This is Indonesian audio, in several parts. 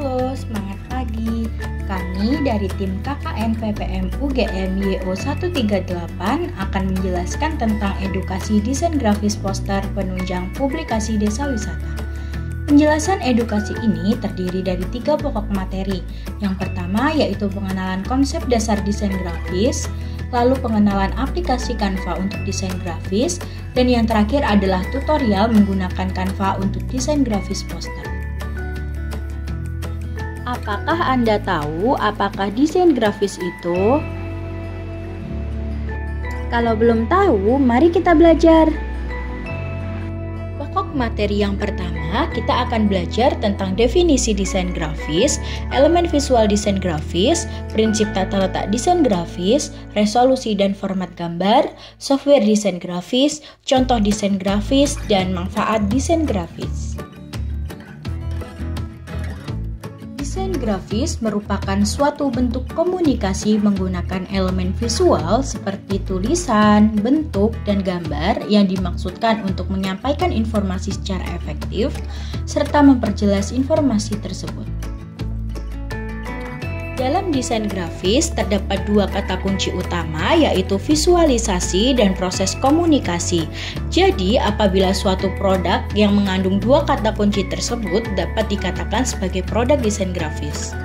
Halo, semangat pagi. Kami dari tim KKN PPM UGM YO 138 akan menjelaskan tentang edukasi desain grafis poster penunjang publikasi desa wisata. Penjelasan edukasi ini terdiri dari 3 pokok materi. Yang pertama yaitu pengenalan konsep dasar desain grafis, lalu pengenalan aplikasi Canva untuk desain grafis, dan yang terakhir adalah tutorial menggunakan Canva untuk desain grafis poster. Apakah Anda tahu apakah desain grafis itu? Kalau belum tahu, mari kita belajar. Pokok materi yang pertama, kita akan belajar tentang definisi desain grafis, elemen visual desain grafis, prinsip tata letak desain grafis, resolusi dan format gambar, software desain grafis, contoh desain grafis, dan manfaat desain grafis. Desain grafis merupakan suatu bentuk komunikasi menggunakan elemen visual seperti tulisan, bentuk, dan gambar yang dimaksudkan untuk menyampaikan informasi secara efektif serta memperjelas informasi tersebut. Dalam desain grafis terdapat 2 kata kunci utama yaitu visualisasi dan proses komunikasi. Jadi apabila suatu produk yang mengandung 2 kata kunci tersebut dapat dikatakan sebagai produk desain grafis.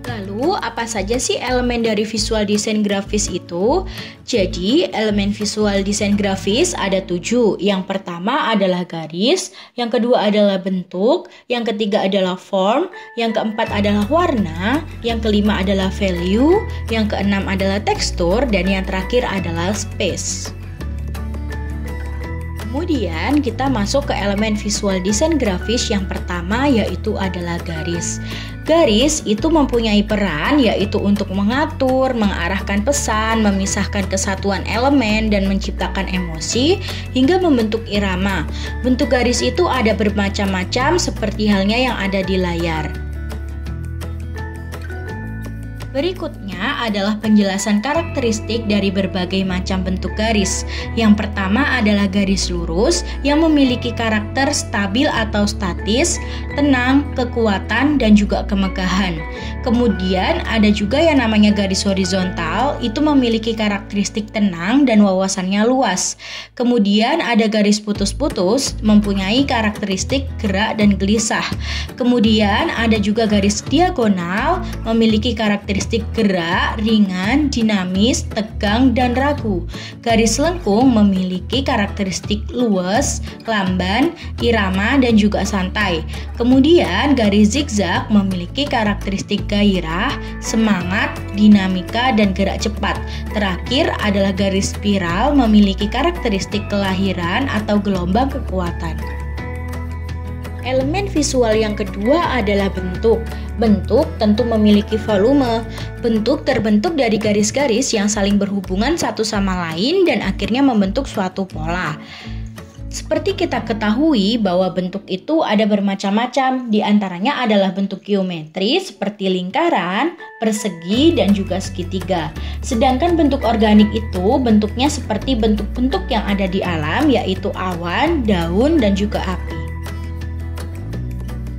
Lalu, apa saja sih elemen dari visual desain grafis itu? Jadi, elemen visual desain grafis ada 7. Yang pertama adalah garis, yang kedua adalah bentuk, yang ketiga adalah form, yang keempat adalah warna, yang kelima adalah value, yang keenam adalah tekstur, dan yang terakhir adalah space. Kemudian kita masuk ke elemen visual desain grafis yang pertama yaitu adalah garis. Garis itu mempunyai peran yaitu untuk mengatur, mengarahkan pesan, memisahkan kesatuan elemen dan menciptakan emosi hingga membentuk irama. Bentuk garis itu ada bermacam-macam seperti halnya yang ada di layar. Berikutnya adalah penjelasan karakteristik dari berbagai macam bentuk garis. Yang pertama adalah garis lurus yang memiliki karakter stabil atau statis, tenang, kekuatan, dan juga kemegahan. Kemudian ada juga yang namanya garis horizontal, itu memiliki karakteristik tenang dan wawasannya luas. Kemudian ada garis putus-putus, mempunyai karakteristik gerak dan gelisah. Kemudian ada juga garis diagonal, memiliki karakteristik gerak, ringan, dinamis, tegang, dan ragu. Garis lengkung memiliki karakteristik luas, lamban, irama, dan juga santai. Kemudian garis zigzag memiliki karakteristik gairah, semangat, dinamika, dan gerak cepat. Terakhir adalah garis spiral memiliki karakteristik kelahiran atau gelombang kekuatan. Elemen visual yang kedua adalah bentuk. Bentuk tentu memiliki volume. Bentuk terbentuk dari garis-garis yang saling berhubungan satu sama lain dan akhirnya membentuk suatu pola. Seperti kita ketahui bahwa bentuk itu ada bermacam-macam, di antaranya adalah bentuk geometri seperti lingkaran, persegi, dan juga segitiga. Sedangkan bentuk organik itu bentuknya seperti bentuk-bentuk yang ada di alam yaitu awan, daun, dan juga api.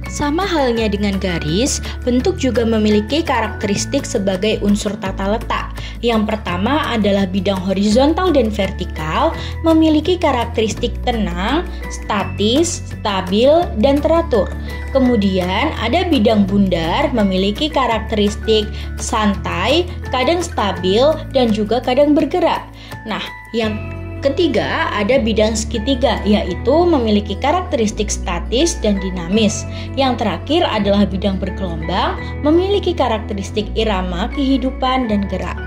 Sama halnya dengan garis, bentuk juga memiliki karakteristik sebagai unsur tata letak. Yang pertama adalah bidang horizontal dan vertikal, memiliki karakteristik tenang, statis, stabil, dan teratur. Kemudian ada bidang bundar, memiliki karakteristik santai, kadang stabil, dan juga kadang bergerak. Nah, yang ketiga, ada bidang segitiga, yaitu memiliki karakteristik statis dan dinamis. Yang terakhir adalah bidang bergelombang, memiliki karakteristik irama, kehidupan, dan gerak.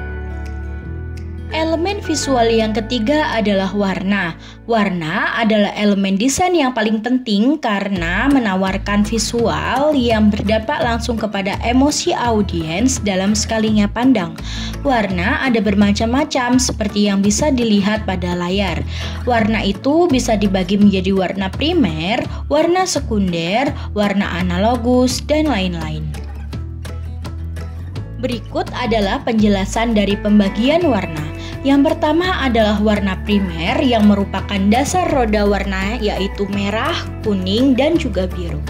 Elemen visual yang ketiga adalah warna. Warna adalah elemen desain yang paling penting karena menawarkan visual yang berdampak langsung kepada emosi audiens dalam sekalinya pandang. Warna ada bermacam-macam seperti yang bisa dilihat pada layar. Warna itu bisa dibagi menjadi warna primer, warna sekunder, warna analogus, dan lain-lain. Berikut adalah penjelasan dari pembagian warna. Yang pertama adalah warna primer yang merupakan dasar roda warna yaitu merah, kuning, dan juga biru.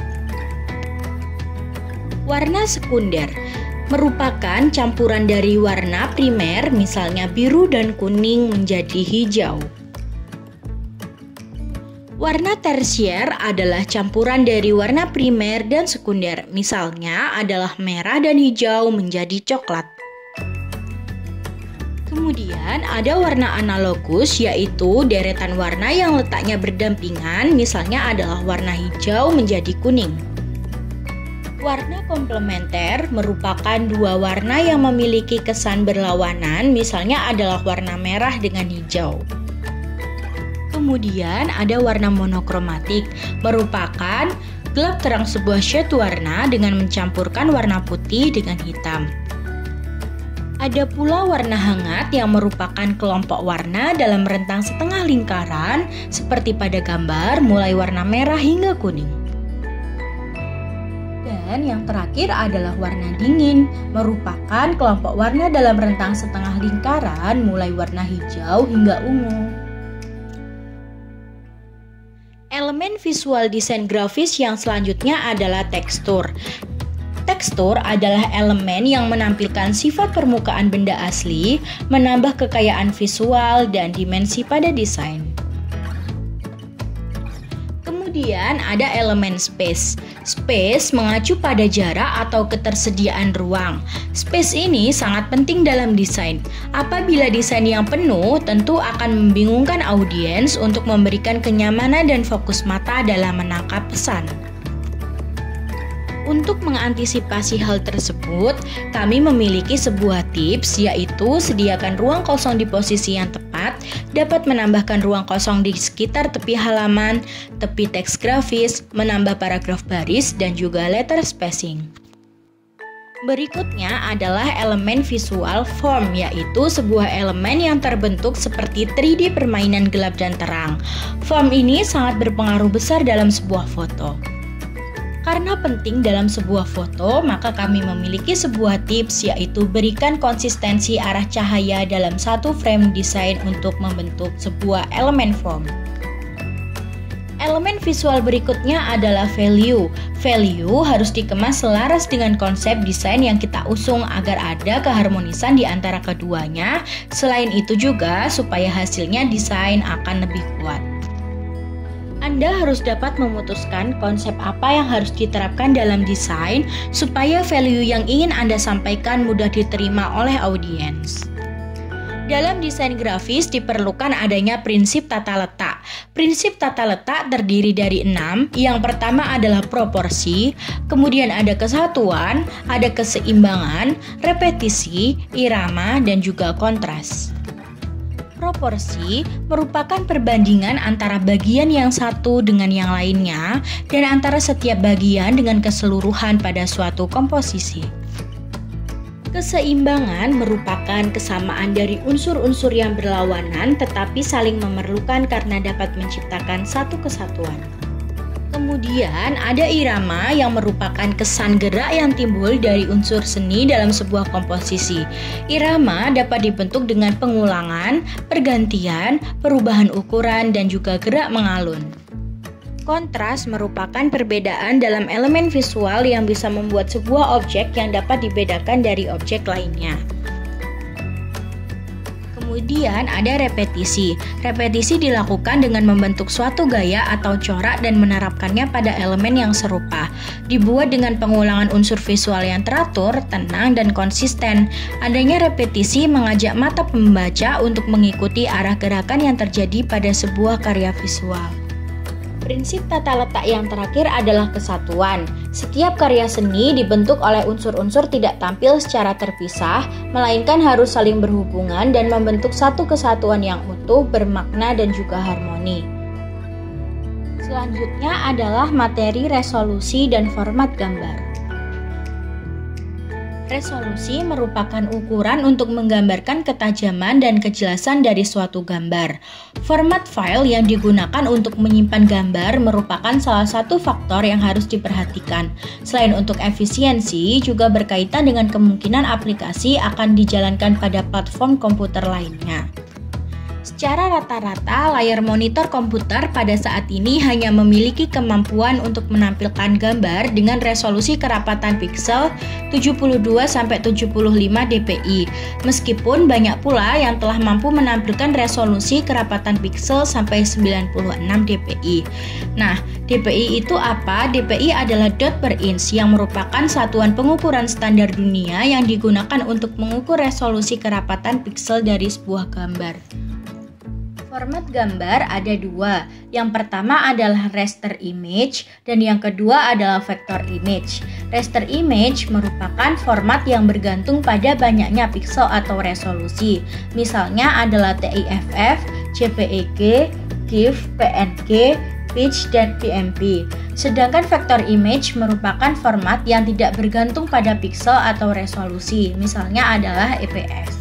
Warna sekunder merupakan campuran dari warna primer, misalnya biru dan kuning menjadi hijau. Warna tersier adalah campuran dari warna primer dan sekunder, misalnya adalah merah dan hijau menjadi coklat. Kemudian ada warna analogus, yaitu deretan warna yang letaknya berdampingan, misalnya adalah warna hijau menjadi kuning. Warna komplementer merupakan dua warna yang memiliki kesan berlawanan, misalnya adalah warna merah dengan hijau. Kemudian ada warna monokromatik, merupakan gelap terang sebuah shade warna dengan mencampurkan warna putih dengan hitam. Ada pula warna hangat yang merupakan kelompok warna dalam rentang setengah lingkaran, seperti pada gambar mulai warna merah hingga kuning. Dan yang terakhir adalah warna dingin, merupakan kelompok warna dalam rentang setengah lingkaran mulai warna hijau hingga ungu. Elemen visual desain grafis yang selanjutnya adalah tekstur. Tekstur adalah elemen yang menampilkan sifat permukaan benda asli, menambah kekayaan visual dan dimensi pada desain. Kemudian ada elemen space. Space mengacu pada jarak atau ketersediaan ruang. Space ini sangat penting dalam desain. Apabila desain yang penuh, tentu akan membingungkan audiens untuk memberikan kenyamanan dan fokus mata dalam menangkap pesan. Untuk mengantisipasi hal tersebut, kami memiliki sebuah tips, yaitu sediakan ruang kosong di posisi yang tepat, dapat menambahkan ruang kosong di sekitar tepi halaman, tepi teks grafis, menambah paragraf baris, dan juga letter spacing. Berikutnya adalah elemen visual form, yaitu sebuah elemen yang terbentuk seperti 3D permainan gelap dan terang. Form ini sangat berpengaruh besar dalam sebuah foto. Karena penting dalam sebuah foto, maka kami memiliki sebuah tips, yaitu berikan konsistensi arah cahaya dalam satu frame desain untuk membentuk sebuah elemen form. Elemen visual berikutnya adalah value. Value harus dikemas selaras dengan konsep desain yang kita usung agar ada keharmonisan di antara keduanya. Selain itu juga supaya hasilnya desain akan lebih kuat. Anda harus dapat memutuskan konsep apa yang harus diterapkan dalam desain supaya value yang ingin Anda sampaikan mudah diterima oleh audiens. Dalam desain grafis diperlukan adanya prinsip tata letak. Prinsip tata letak terdiri dari 6. Yang pertama adalah proporsi, kemudian ada kesatuan, ada keseimbangan, repetisi, irama, dan juga kontras. Proporsi merupakan perbandingan antara bagian yang satu dengan yang lainnya dan antara setiap bagian dengan keseluruhan pada suatu komposisi. Keseimbangan merupakan kesamaan dari unsur-unsur yang berlawanan tetapi saling memerlukan karena dapat menciptakan satu kesatuan. Kemudian ada irama yang merupakan kesan gerak yang timbul dari unsur seni dalam sebuah komposisi. Irama dapat dibentuk dengan pengulangan, pergantian, perubahan ukuran, dan juga gerak mengalun. Kontras merupakan perbedaan dalam elemen visual yang bisa membuat sebuah objek yang dapat dibedakan dari objek lainnya. Kemudian ada repetisi. Repetisi dilakukan dengan membentuk suatu gaya atau corak dan menerapkannya pada elemen yang serupa. Dibuat dengan pengulangan unsur visual yang teratur, tenang, dan konsisten. Adanya repetisi mengajak mata pembaca untuk mengikuti arah gerakan yang terjadi pada sebuah karya visual. Prinsip tata letak yang terakhir adalah kesatuan. Setiap karya seni dibentuk oleh unsur-unsur tidak tampil secara terpisah, melainkan harus saling berhubungan dan membentuk satu kesatuan yang utuh, bermakna, dan juga harmoni. Selanjutnya adalah materi, resolusi, dan format gambar. Resolusi merupakan ukuran untuk menggambarkan ketajaman dan kejelasan dari suatu gambar. Format file yang digunakan untuk menyimpan gambar merupakan salah satu faktor yang harus diperhatikan. Selain untuk efisiensi, juga berkaitan dengan kemungkinan aplikasi akan dijalankan pada platform komputer lainnya. Secara rata-rata, layar monitor komputer pada saat ini hanya memiliki kemampuan untuk menampilkan gambar dengan resolusi kerapatan piksel 72-75 dpi. Meskipun banyak pula yang telah mampu menampilkan resolusi kerapatan piksel sampai 96 dpi. Nah, dpi itu apa? Dpi adalah dot per inch yang merupakan satuan pengukuran standar dunia yang digunakan untuk mengukur resolusi kerapatan piksel dari sebuah gambar. Format gambar ada dua. Yang pertama adalah raster image dan yang kedua adalah vector image. Raster image merupakan format yang bergantung pada banyaknya piksel atau resolusi. Misalnya adalah TIFF, JPEG, GIF, PNG, pitch, dan PMP. Sedangkan vector image merupakan format yang tidak bergantung pada piksel atau resolusi. Misalnya adalah EPS.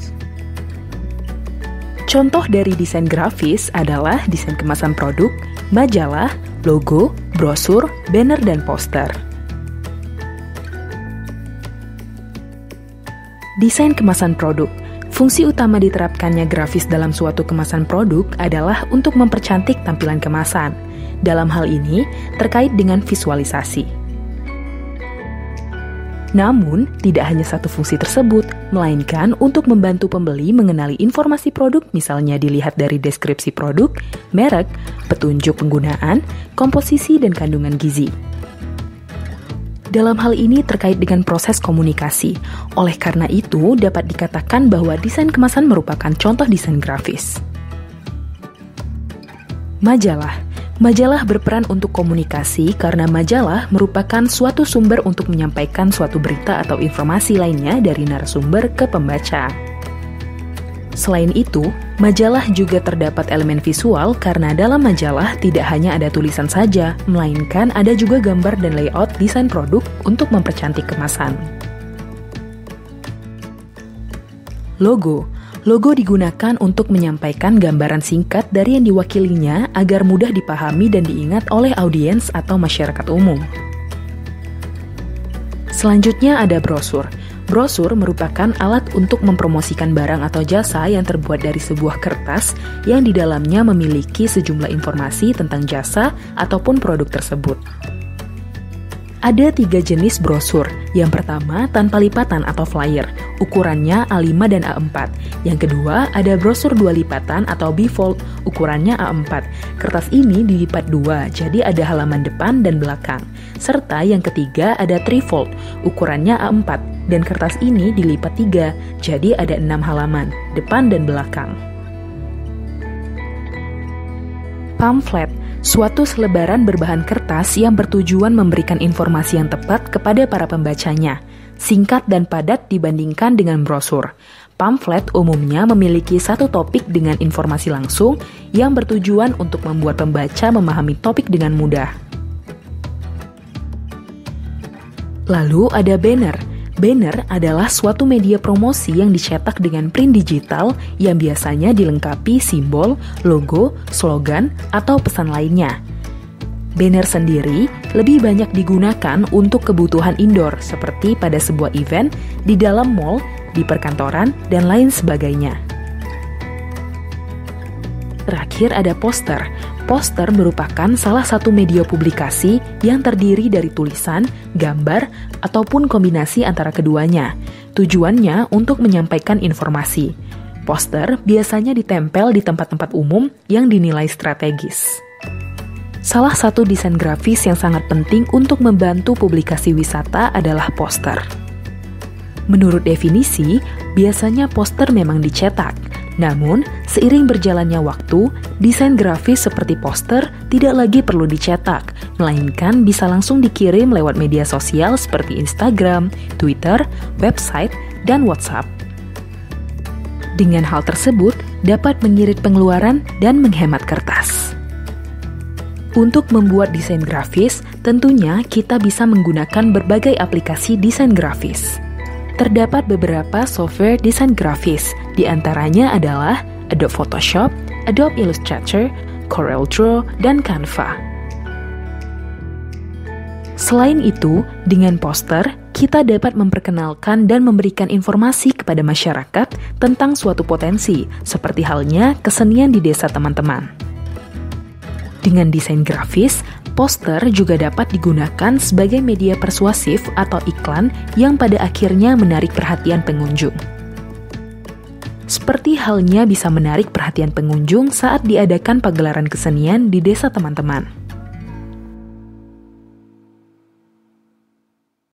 Contoh dari desain grafis adalah desain kemasan produk, majalah, logo, brosur, banner, dan poster. Desain kemasan produk. Fungsi utama diterapkannya grafis dalam suatu kemasan produk adalah untuk mempercantik tampilan kemasan. Dalam hal ini, terkait dengan visualisasi. Namun, tidak hanya satu fungsi tersebut, melainkan untuk membantu pembeli mengenali informasi produk, misalnya dilihat dari deskripsi produk, merek, petunjuk penggunaan, komposisi, dan kandungan gizi. Dalam hal ini terkait dengan proses komunikasi. Oleh karena itu, dapat dikatakan bahwa desain kemasan merupakan contoh desain grafis. Majalah. Majalah berperan untuk komunikasi karena majalah merupakan suatu sumber untuk menyampaikan suatu berita atau informasi lainnya dari narasumber ke pembaca. Selain itu, majalah juga terdapat elemen visual karena dalam majalah tidak hanya ada tulisan saja, melainkan ada juga gambar dan layout desain produk untuk mempercantik kemasan. Logo. Logo digunakan untuk menyampaikan gambaran singkat dari yang diwakilinya agar mudah dipahami dan diingat oleh audiens atau masyarakat umum. Selanjutnya ada brosur. Brosur merupakan alat untuk mempromosikan barang atau jasa yang terbuat dari sebuah kertas yang di dalamnya memiliki sejumlah informasi tentang jasa ataupun produk tersebut. Ada 3 jenis brosur. Yang pertama, tanpa lipatan atau flyer, ukurannya A5 dan A4. Yang kedua, ada brosur 2 lipatan atau bifold, ukurannya A4. Kertas ini dilipat 2, jadi ada halaman depan dan belakang. Serta yang ketiga ada trifold, ukurannya A4, dan kertas ini dilipat 3, jadi ada 6 halaman, depan dan belakang. Pamflet, suatu selebaran berbahan kertas yang bertujuan memberikan informasi yang tepat kepada para pembacanya, singkat dan padat dibandingkan dengan brosur. Pamflet umumnya memiliki satu topik dengan informasi langsung yang bertujuan untuk membuat pembaca memahami topik dengan mudah. Lalu ada banner. Banner adalah suatu media promosi yang dicetak dengan print digital yang biasanya dilengkapi simbol, logo, slogan, atau pesan lainnya. Banner sendiri lebih banyak digunakan untuk kebutuhan indoor seperti pada sebuah event, di dalam mall, di perkantoran, dan lain sebagainya. Terakhir ada poster. Poster merupakan salah satu media publikasi yang terdiri dari tulisan, gambar, ataupun kombinasi antara keduanya. Tujuannya untuk menyampaikan informasi. Poster biasanya ditempel di tempat-tempat umum yang dinilai strategis. Salah satu desain grafis yang sangat penting untuk membantu publikasi wisata adalah poster. Menurut definisi, biasanya poster memang dicetak. Namun, seiring berjalannya waktu, desain grafis seperti poster tidak lagi perlu dicetak, melainkan bisa langsung dikirim lewat media sosial seperti Instagram, Twitter, website, dan WhatsApp. Dengan hal tersebut, dapat mengirit pengeluaran dan menghemat kertas. Untuk membuat desain grafis, tentunya kita bisa menggunakan berbagai aplikasi desain grafis. Terdapat beberapa software desain grafis, di antaranya adalah Adobe Photoshop, Adobe Illustrator, CorelDRAW, dan Canva. Selain itu, dengan poster, kita dapat memperkenalkan dan memberikan informasi kepada masyarakat tentang suatu potensi, seperti halnya kesenian di desa teman-teman. Dengan desain grafis, poster juga dapat digunakan sebagai media persuasif atau iklan yang pada akhirnya menarik perhatian pengunjung. Seperti halnya bisa menarik perhatian pengunjung saat diadakan pagelaran kesenian di desa teman-teman.